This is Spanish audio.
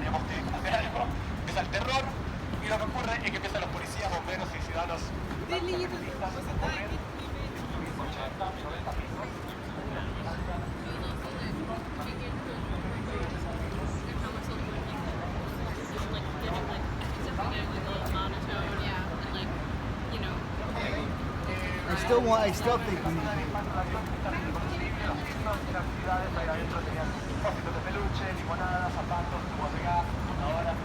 tenemos que hacer algo, empieza el terror, y lo que ocurre es que empiezan los policías, bomberos y ciudadanos a correr, 80, 90 pisos. I still think we need actividades ahí adentro tenían cositos de peluche, limonadas, zapatos, tubos de gas, computadoras,